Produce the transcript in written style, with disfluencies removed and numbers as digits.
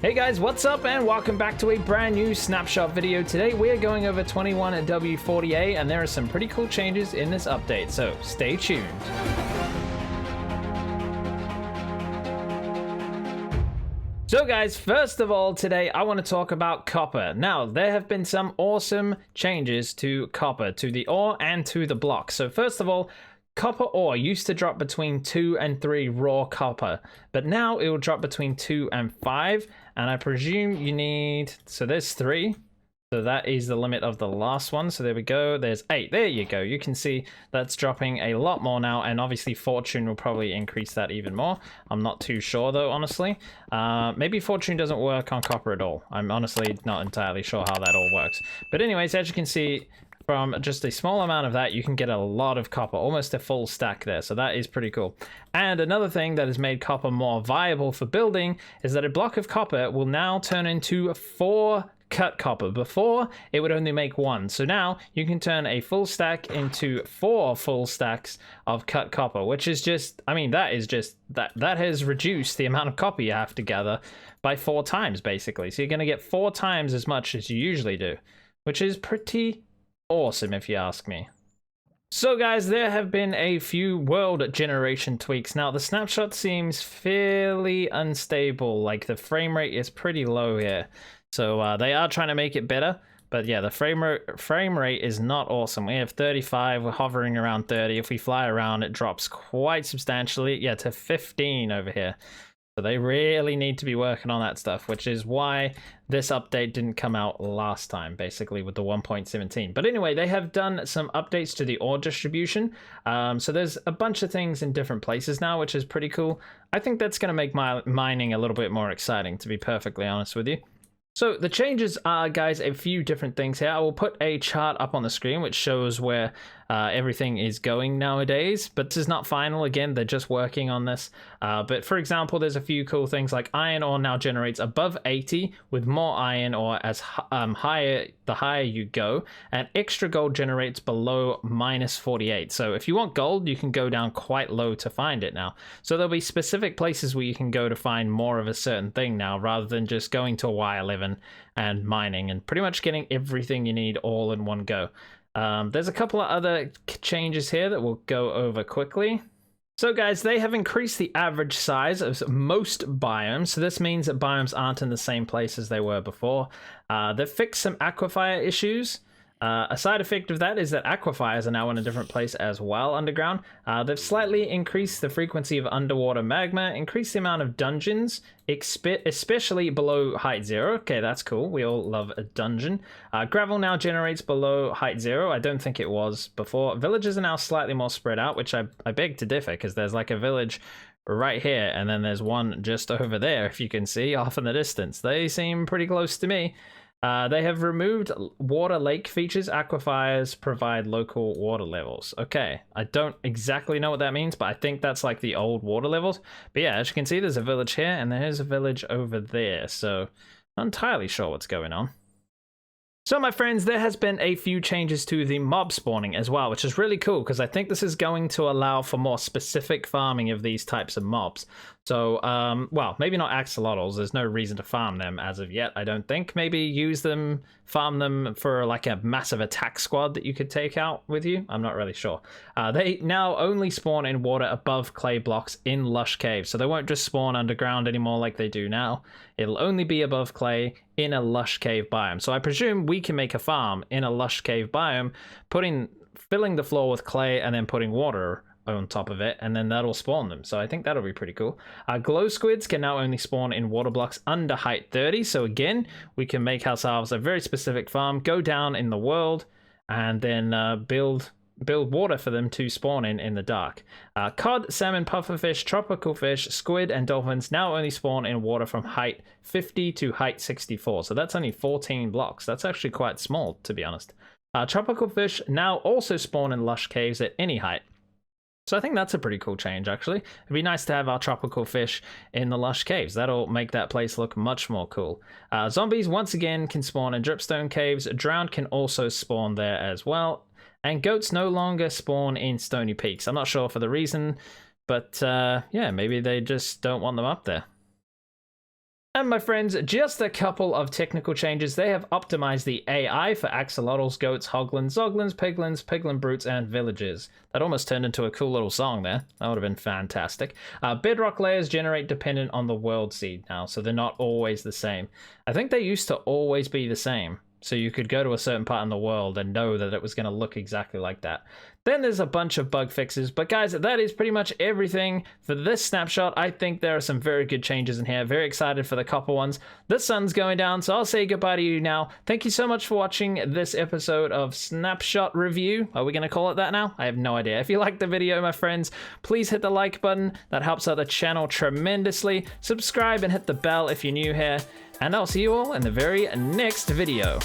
Hey guys, what's up and welcome back to a brand new Snapshot video. Today we are going over 21W40A and there are some pretty cool changes in this update, so stay tuned. So guys, first of all, today I want to talk about copper. Now, there have been some awesome changes to copper, to the ore and to the block. So first of all, copper ore used to drop between 2 and 3 raw copper, but now it will drop between 2 and 5, and I presume you need, so there's 3, so that is the limit of the last one. So there we go, there's 8, there you go. You can see that's dropping a lot more now, and obviously fortune will probably increase that even more. I'm not too sure though, honestly. Maybe fortune doesn't work on copper at all. I'm honestly not entirely sure how that all works. But anyways, as you can see, from just a small amount of that, you can get a lot of copper, almost a full stack there. So that is pretty cool. And another thing that has made copper more viable for building is that a block of copper will now turn into 4 cut copper. Before, it would only make 1. So now you can turn a full stack into 4 full stacks of cut copper, which is just, I mean, that has reduced the amount of copper you have to gather by 4 times, basically. So you're going to get 4 times as much as you usually do, which is pretty awesome if you ask me. So guys, there have been a few world generation tweaks. Now the snapshot seems fairly unstable, like the frame rate is pretty low here. So they are trying to make it better, but yeah, the frame rate is not awesome. We have 35, we're hovering around 30. If we fly around, it drops quite substantially, yeah, to 15 over here. So they really need to be working on that stuff, which is why this update didn't come out last time, basically, with the 1.17. But anyway, they have done some updates to the ore distribution. So there's a bunch of things in different places now, which is pretty cool. I think that's going to make my mining a little bit more exciting, to be perfectly honest with you. So the changes are, guys, a few different things here. I will put a chart up on the screen which shows where everything is going nowadays, but this is not final. Again, they're just working on this. But for example, there's a few cool things like iron ore now generates above 80 with more iron ore as the higher you go, and extra gold generates below -48. So if you want gold, you can go down quite low to find it now. So there'll be specific places where you can go to find more of a certain thing now, rather than just going to Y11 and mining and pretty much getting everything you need all in one go. There's a couple of other changes here that we'll go over quickly. So guys, they have increased the average size of most biomes. So this means that biomes aren't in the same place as they were before. They've fixed some aquifer issues. A side effect of that is that aquifers are now in a different place as well underground. They've slightly increased the frequency of underwater magma, increased the amount of dungeons, especially below height 0. Okay, that's cool. We all love a dungeon. Gravel now generates below height 0. I don't think it was before. Villages are now slightly more spread out, which I beg to differ, because there's like a village right here, and then there's one just over there, if you can see, off in the distance. They seem pretty close to me. They have removed water lake features. Aquifers provide local water levels. Okay, I don't exactly know what that means, but I think that's like the old water levels. But yeah, as you can see, there's a village here and there's a village over there. So not entirely sure what's going on. So my friends, there has been a few changes to the mob spawning as well, which is really cool because I think this is going to allow for more specific farming of these types of mobs. So, well, maybe not axolotls. There's no reason to farm them as of yet, I don't think. Maybe use them, farm them for like a massive attack squad that you could take out with you. I'm not really sure. They now only spawn in water above clay blocks in lush caves. So they won't just spawn underground anymore like they do now. It'll only be above clay in a lush cave biome. So I presume we can make a farm in a lush cave biome, filling the floor with clay and then putting water on top of it, and then that'll spawn them. So I think that'll be pretty cool. Glow squids can now only spawn in water blocks under height 30. So again, we can make ourselves a very specific farm, go down in the world, and then build water for them to spawn in the dark. Cod, salmon, pufferfish, tropical fish, squid, and dolphins now only spawn in water from height 50 to height 64. So that's only 14 blocks. That's actually quite small, to be honest. Tropical fish now also spawn in lush caves at any height. So I think that's a pretty cool change, actually. It'd be nice to have our tropical fish in the lush caves. That'll make that place look much more cool. Zombies, once again, can spawn in dripstone caves. Drowned can also spawn there as well. And goats no longer spawn in stony peaks. I'm not sure for the reason, but yeah, maybe they just don't want them up there. And my friends, just a couple of technical changes. They have optimized the AI for axolotls, goats, hoglins, zoglins, piglins, piglin brutes, and villagers. That almost turned into a cool little song there. That would have been fantastic. Bedrock layers generate dependent on the world seed now, so they're not always the same. I think they used to always be the same. So you could go to a certain part in the world and know that it was going to look exactly like that. Then there's a bunch of bug fixes, but guys, that is pretty much everything for this snapshot. I think there are some very good changes in here. Very excited for the copper ones. The sun's going down, so I'll say goodbye to you now. Thank you so much for watching this episode of Snapshot Review. Are we going to call it that now? I have no idea. If you liked the video, my friends, please hit the like button. That helps out the channel tremendously. Subscribe and hit the bell if you're new here. And I'll see you all in the very next video.